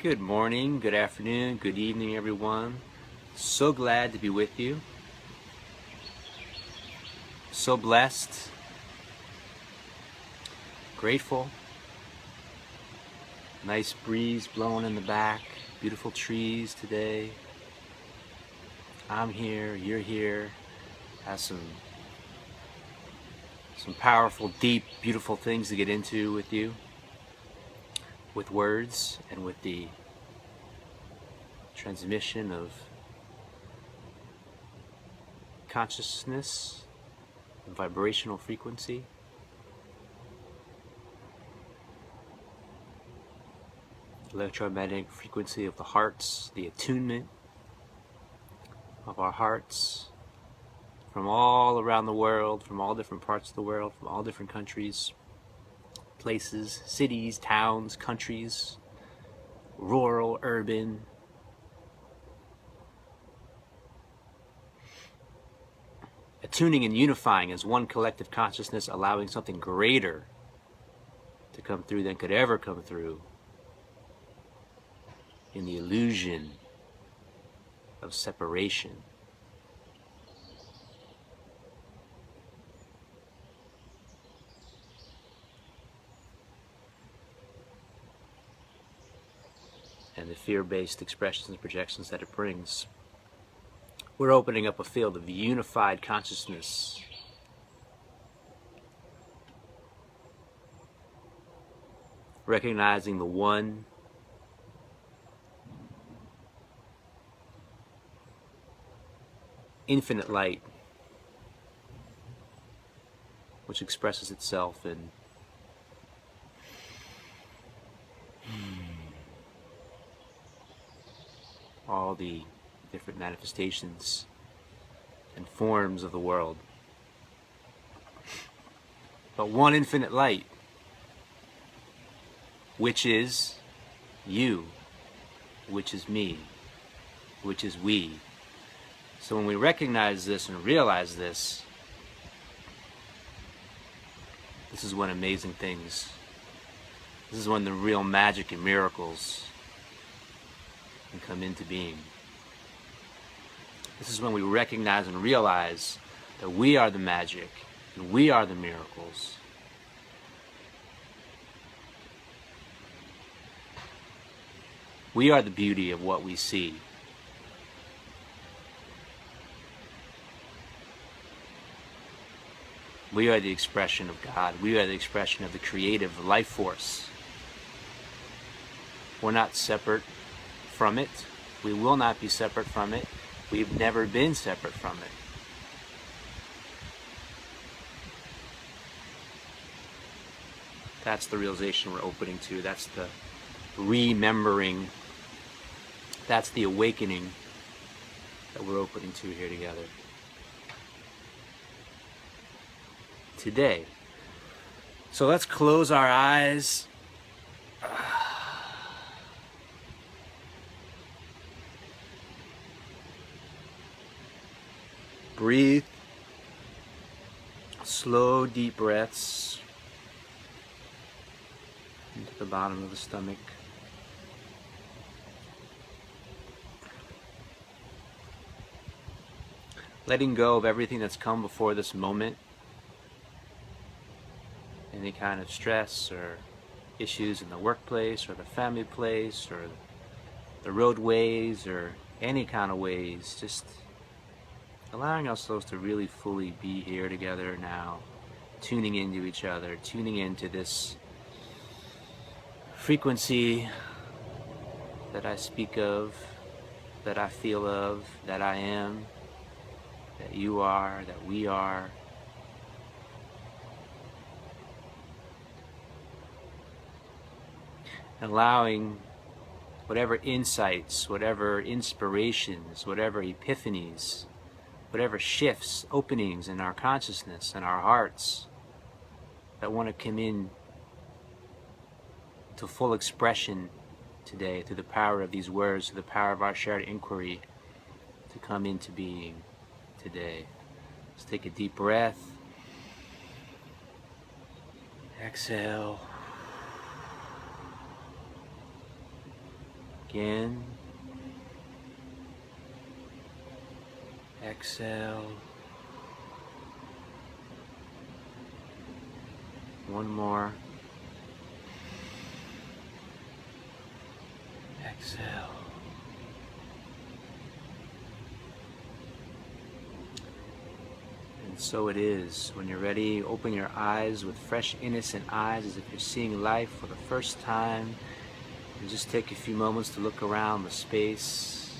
Good morning, good afternoon, good evening, everyone. So glad to be with you. So blessed, grateful. Nice breeze blowing in the back, beautiful trees today. I'm here, you're here. Have some powerful, deep, beautiful things to get into with you, with words and with the transmission of consciousness, vibrational frequency. Electromagnetic frequency of the hearts, the attunement of our hearts from all around the world, from all different parts of the world, from all different countries, places, cities, towns, countries, rural, urban. Attuning and unifying as one collective consciousness, allowing something greater to come through than could ever come through in the illusion of separation. And the fear-based expressions and projections that it brings. We're opening up a field of unified consciousness. Recognizing the one, infinite light, which expresses itself in all the different manifestations and forms of the world. But one infinite light, which is you, which is me, which is we. So when we recognize this and realize this, this is when amazing things, this is when the real magic and miracles can come into being. This is when we recognize and realize that we are the magic and we are the miracles. We are the beauty of what we see. We are the expression of God. We are the expression of the creative life force. We're not separate from it. We will not be separate from it. We've never been separate from it. That's the realization we're opening to. That's the remembering. That's the awakening that we're opening to here together. Today. So let's close our eyes. Breathe. Slow, deep breaths into the bottom of the stomach. Letting go of everything that's come before this moment. Any kind of stress or issues in the workplace or the family place or the roadways or any kind of ways. Just allowing ourselves to really fully be here together now, tuning into each other, tuning into this frequency that I speak of, that I feel of, that I am, that you are, that we are. Allowing whatever insights, whatever inspirations, whatever epiphanies, whatever shifts, openings in our consciousness and our hearts that want to come in to full expression today through the power of these words, through the power of our shared inquiry, to come into being today. Let's take a deep breath. Exhale. Again. Exhale. One more. Exhale. And so it is. When you're ready, open your eyes with fresh, innocent eyes as if you're seeing life for the first time. And just take a few moments to look around the space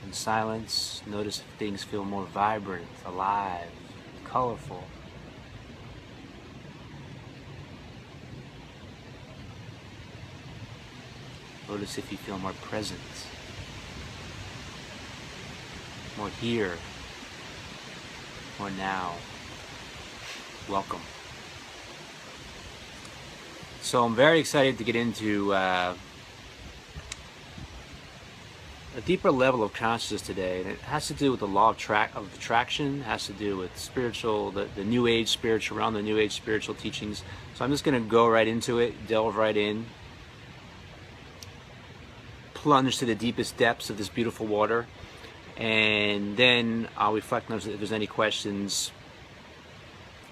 in silence. Notice if things feel more vibrant, alive, colorful. Notice if you feel more present, more here, more now. Welcome. So I'm very excited to get into a deeper level of consciousness today, and it has to do with the law of attraction. It has to do with spiritual, the New Age spiritual realm, the New Age spiritual teachings. So I'm just going to go right into it, delve right in, plunge to the deepest depths of this beautiful water, and then I'll reflect on if there's any questions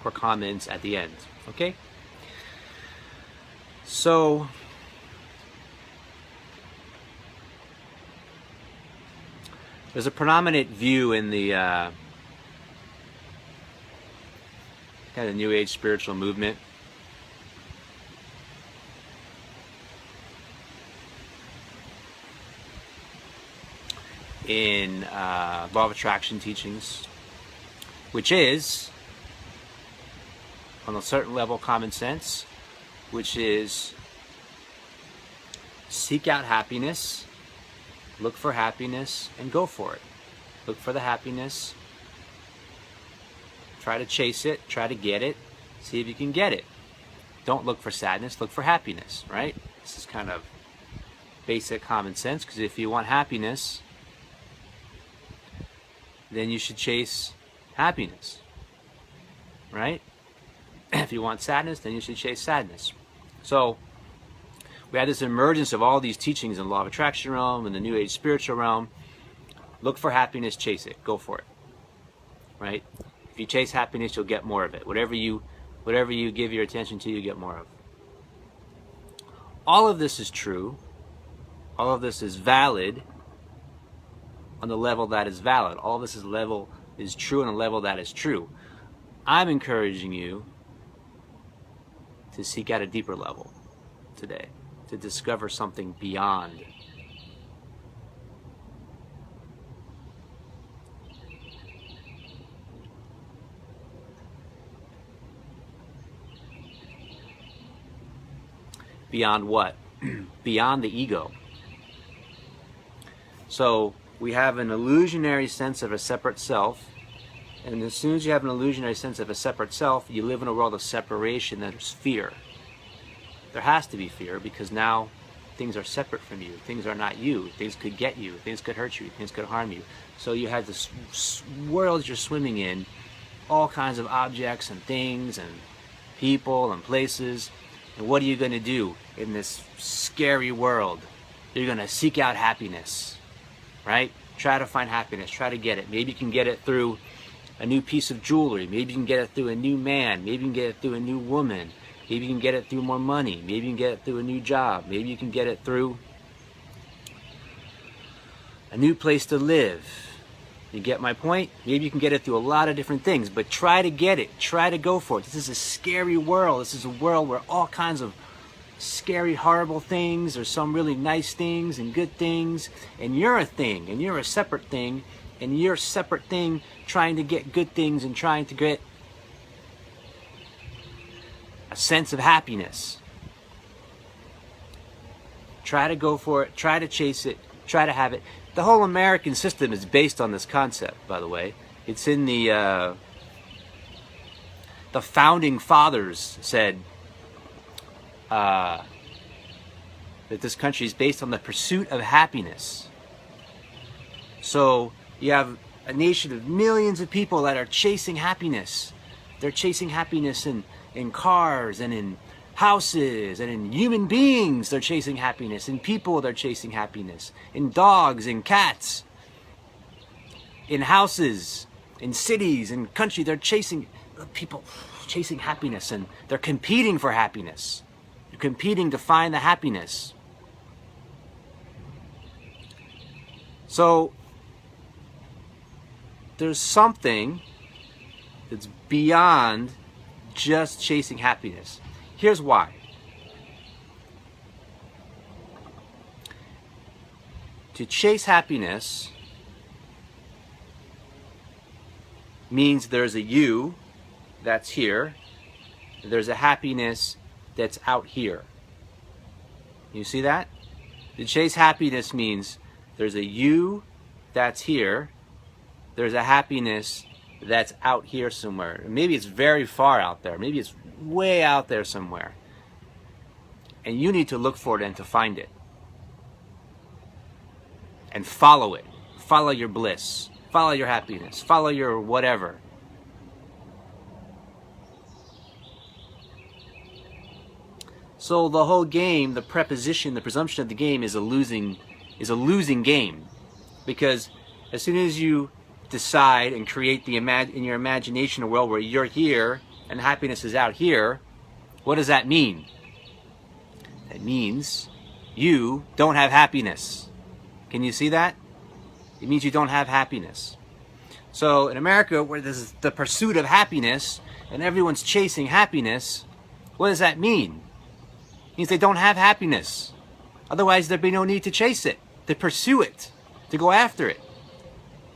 or comments at the end. Okay? So there's a predominant view in the kind of New Age spiritual movement in law of attraction teachings, which is, on a certain level, common sense, which is seek out happiness, look for happiness, and go for it. Look for the happiness, try to chase it, try to get it, see if you can get it. Don't look for sadness, look for happiness, right? This is kind of basic common sense, because if you want happiness, then you should chase happiness, right? If you want sadness, then you should chase sadness. So we had this emergence of all these teachings in the law of attraction realm and the New Age spiritual realm. Look for happiness, chase it, go for it, right? If you chase happiness, you'll get more of it. Whatever you give your attention to, you get more of. All of this is true. All of this is valid on the level that is valid. All of this is true on a level that is true. I'm encouraging you to seek out a deeper level today, to discover something beyond. Beyond what? Beyond the ego. So we have an illusionary sense of a separate self, and as soon as you have an illusionary sense of a separate self, you live in a world of separation. There's fear. There has to be fear, because now things are separate from you. Things are not you. Things could get you. Things could hurt you. Things could harm you. So you have this world you're swimming in, all kinds of objects and things and people and places. And what are you going to do in this scary world? You're going to seek out happiness, right? Try to find happiness. Try to get it. Maybe you can get it through a new piece of jewelry. Maybe you can get it through a new man. Maybe you can get it through a new woman. Maybe you can get it through more money. Maybe you can get it through a new job. Maybe you can get it through a new place to live. You get my point? Maybe you can get it through a lot of different things, but try to get it. Try to go for it. This is a scary world. This is a world where all kinds of scary, horrible things, there's some really nice things and good things, and you're a thing, and you're a separate thing, and you're a separate thing trying to get good things and trying to get a sense of happiness. Try to go for it. Try to chase it. Try to have it. The whole American system is based on this concept, by the way. It's in the founding fathers said that this country is based on the pursuit of happiness. So you have a nation of millions of people that are chasing happiness. They're chasing happiness in cars and in houses, and in human beings they're chasing happiness, in people they're chasing happiness, in dogs, in cats, in houses, in cities, in country, they're chasing, people chasing happiness, and they're competing for happiness. They're competing to find the happiness. So there's something that's beyond just chasing happiness. Here's why. To chase happiness means there's a you that's here, and there's a happiness that's out here. You see that? To chase happiness means there's a you that's here, there's a happiness that's out here somewhere. Maybe it's very far out there. Maybe it's way out there somewhere. And you need to look for it and to find it. And follow it. Follow your bliss. Follow your happiness. Follow your whatever. So the whole game, the preposition, the presumption of the game is a losing game. Because as soon as you decide and create in your imagination a world where you're here and happiness is out here, what does that mean? That means you don't have happiness. Can you see that? It means you don't have happiness. So in America, where there's the pursuit of happiness and everyone's chasing happiness, what does that mean? It means they don't have happiness. Otherwise there'd be no need to chase it, to pursue it, to go after it.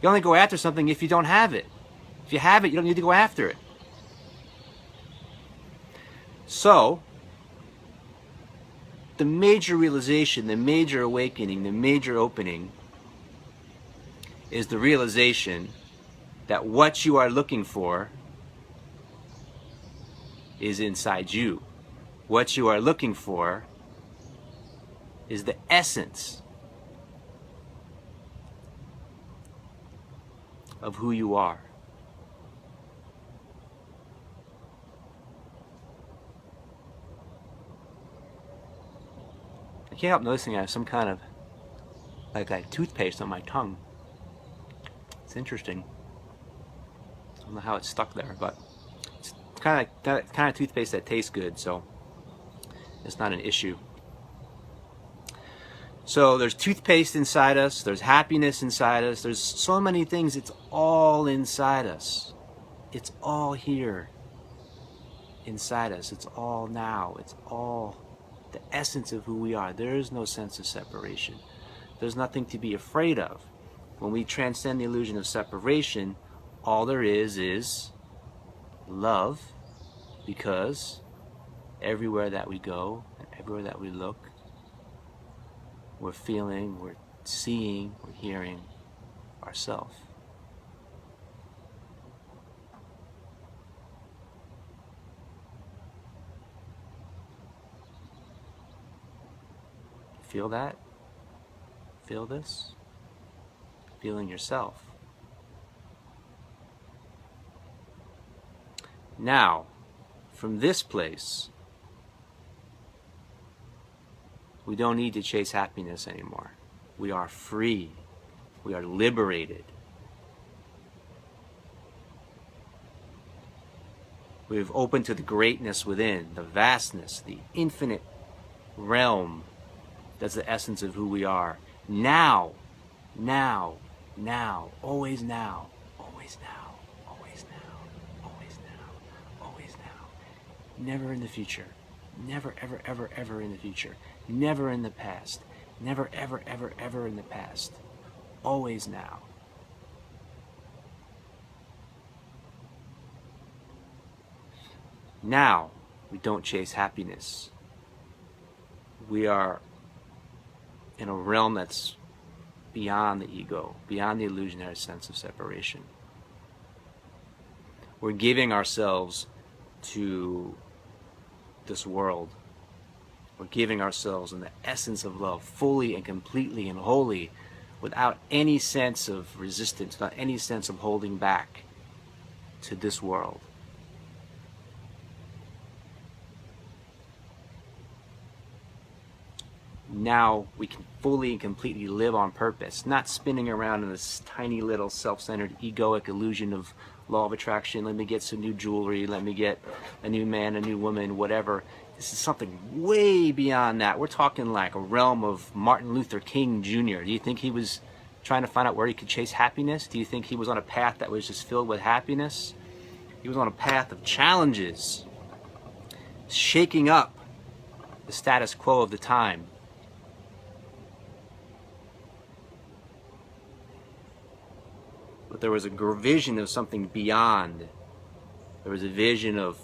You only go after something if you don't have it. If you have it, you don't need to go after it. So, the major realization, the major awakening, the major opening is the realization that what you are looking for is inside you. What you are looking for is the essence of who you are. I can't help noticing I have some kind of like toothpaste on my tongue. It's interesting. I don't know how it's stuck there, but it's kind of toothpaste that tastes good, so it's not an issue. So there's toothpaste inside us, there's happiness inside us, there's so many things, it's all inside us. It's all here inside us, it's all now, it's all the essence of who we are. There is no sense of separation. There's nothing to be afraid of. When we transcend the illusion of separation, all there is love, because everywhere that we go, and everywhere that we look, we're feeling, we're seeing, we're hearing ourselves. Feel that? Feel this? Feeling yourself. Now, from this place, we don't need to chase happiness anymore. We are free. We are liberated. We've opened to the greatness within, the vastness, the infinite realm. That's the essence of who we are. Now, now, now, always now, always now, always now, always now, always now. Never in the future. Never, ever, ever, ever in the future. Never in the past. Never, ever, ever, ever in the past. Always now. Now, we don't chase happiness. We are in a realm that's beyond the ego, beyond the illusionary sense of separation. We're giving ourselves to this world. We're giving ourselves in the essence of love, fully and completely and wholly, without any sense of resistance, without any sense of holding back to this world. now we can fully and completely live on purpose, not spinning around in this tiny little self-centered egoic illusion of law of attraction. Let me get some new jewelry, let me get a new man, a new woman, whatever. This is something way beyond that. We're talking like a realm of Martin Luther King Jr. Do you think he was trying to find out where he could chase happiness? Do you think he was on a path that was just filled with happiness? He was on a path of challenges, shaking up the status quo of the time. But there was a vision of something beyond. There was a vision of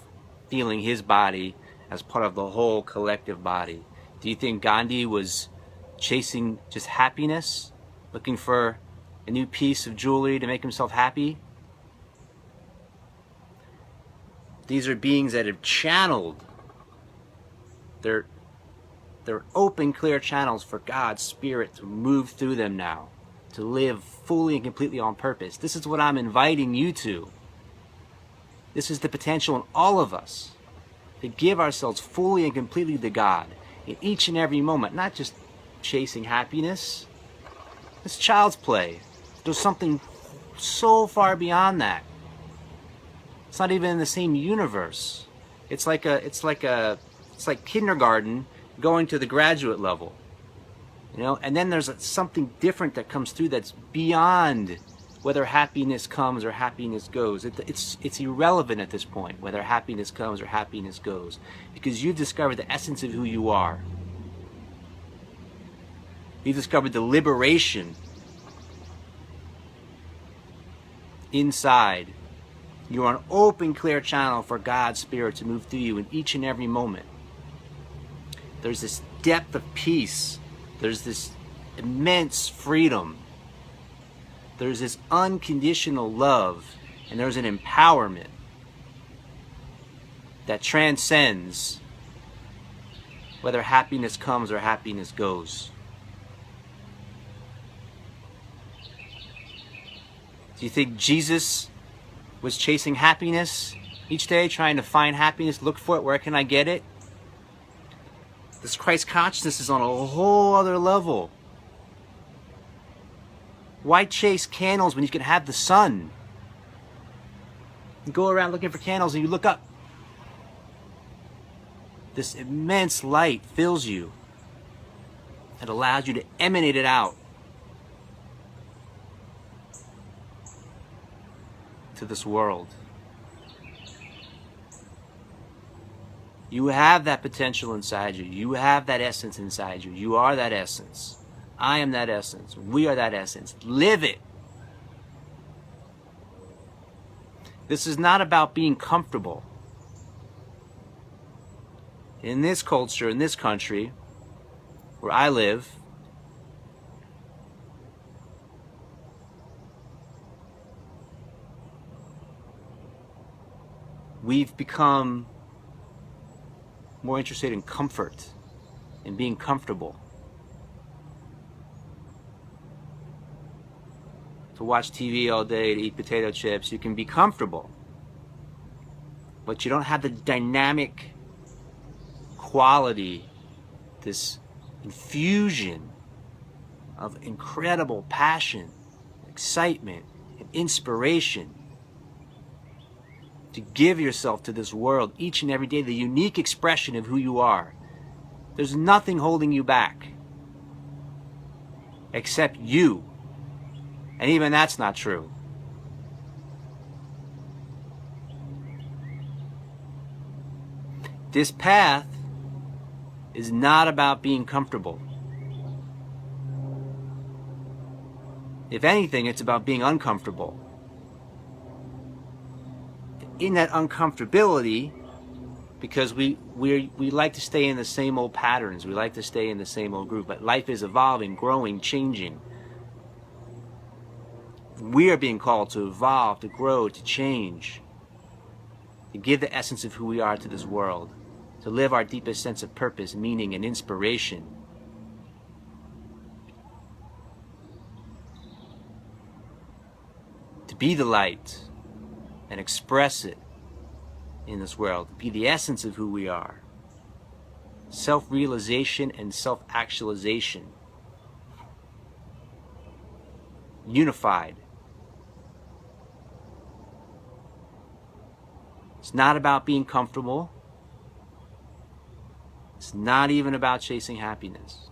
feeling his body as part of the whole collective body. Do you think Gandhi was chasing just happiness, looking for a new piece of jewelry to make himself happy? These are beings that have channeled. They're open, clear channels for God's Spirit to move through them now, to live fully and completely on purpose. This is what I'm inviting you to. This is the potential in all of us to give ourselves fully and completely to God in each and every moment, not just chasing happiness. It's child's play. There's something so far beyond that. It's not even in the same universe. It's like kindergarten going to the graduate level. You know, and then there's something different that comes through that's beyond whether happiness comes or happiness goes. It's irrelevant at this point whether happiness comes or happiness goes, because you've discovered the essence of who you are. You've discovered the liberation inside. You're an open, clear channel for God's Spirit to move through you in each and every moment. There's this depth of peace. There's this immense freedom. There's this unconditional love, and there's an empowerment that transcends whether happiness comes or happiness goes. Do you think Jesus was chasing happiness each day, trying to find happiness, look for it, where can I get it? This Christ consciousness is on a whole other level. Why chase candles when you can have the sun? You go around looking for candles and you look up. This immense light fills you. It allows you to emanate it out to this world. You have that potential inside you. You have that essence inside you. You are that essence. I am that essence. We are that essence. Live it. This is not about being comfortable. In this culture, in this country, where I live, we've become more interested in comfort and being comfortable. To watch TV all day, to eat potato chips, you can be comfortable. But you don't have the dynamic quality, this infusion of incredible passion, excitement, and inspiration to give yourself to this world each and every day, the unique expression of who you are. There's nothing holding you back except you. And even that's not true. This path is not about being comfortable. If anything, it's about being uncomfortable. In that uncomfortability, because we like to stay in the same old patterns, we like to stay in the same old group, but life is evolving, growing, changing. We are being called to evolve, to grow, to change, to give the essence of who we are to this world, to live our deepest sense of purpose, meaning, and inspiration. To be the light and express it in this world, be the essence of who we are. self-realization and self-actualization. Unified. It's not about being comfortable. It's not even about chasing happiness.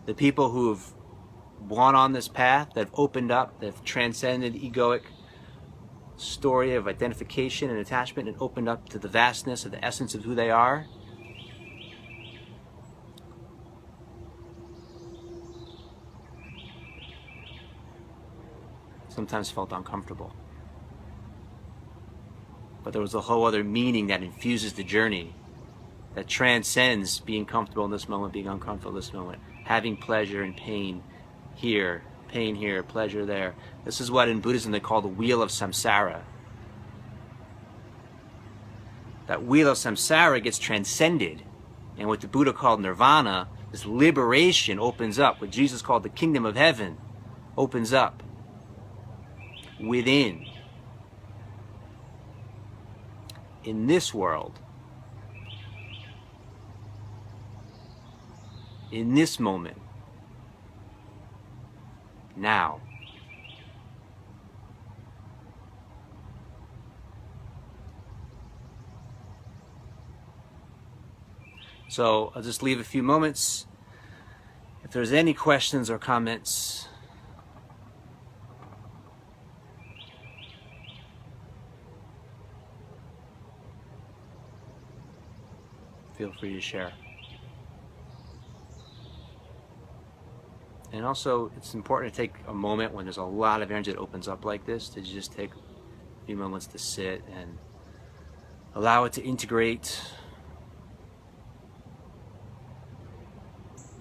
The people who have gone on this path, that have opened up, that have transcended egoic story of identification and attachment and opened up to the vastness of the essence of who they are, sometimes felt uncomfortable. But there was a whole other meaning that infuses the journey, that transcends being comfortable in this moment, being uncomfortable in this moment, having pleasure and pain here, pleasure there. This is what in Buddhism they call the wheel of samsara. That wheel of samsara gets transcended, and what the Buddha called nirvana, this liberation, opens up. What Jesus called the kingdom of heaven opens up within. In this world, in this moment, now. So I'll just leave a few moments. If there's any questions or comments, feel free to share. And also, it's important to take a moment when there's a lot of energy that opens up like this, to just take a few moments to sit and allow it to integrate,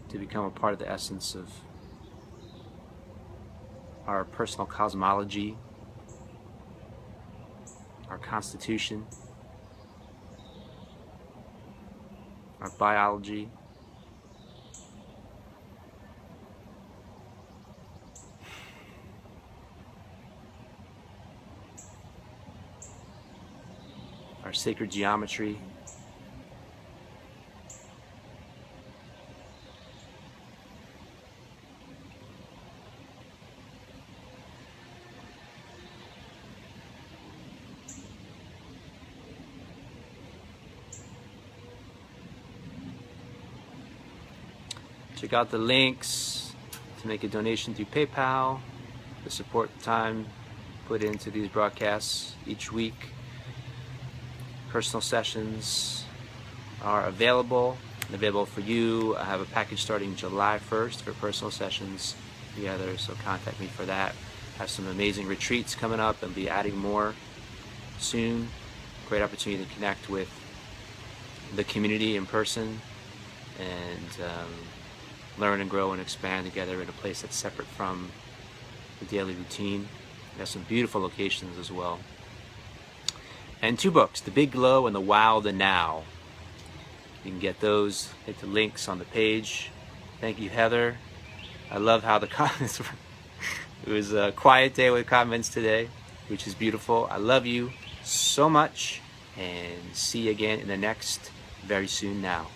to become a part of the essence of our personal cosmology, our constitution, our biology. Our sacred geometry. Check out the links to make a donation through PayPal to support the time put into these broadcasts each week. Personal sessions are available for you. I have a package starting July 1st for personal sessions together, so contact me for that. I have some amazing retreats coming up and be adding more soon. Great opportunity to connect with the community in person and learn and grow and expand together in a place that's separate from the daily routine. We have some beautiful locations as well. And 2 books, The Big Glow and The Wow, The Now. You can get those, hit the links on the page. Thank you, Heather. I love how the comments were. It was a quiet day with comments today, which is beautiful. I love you so much, and see you again in the next very soon now.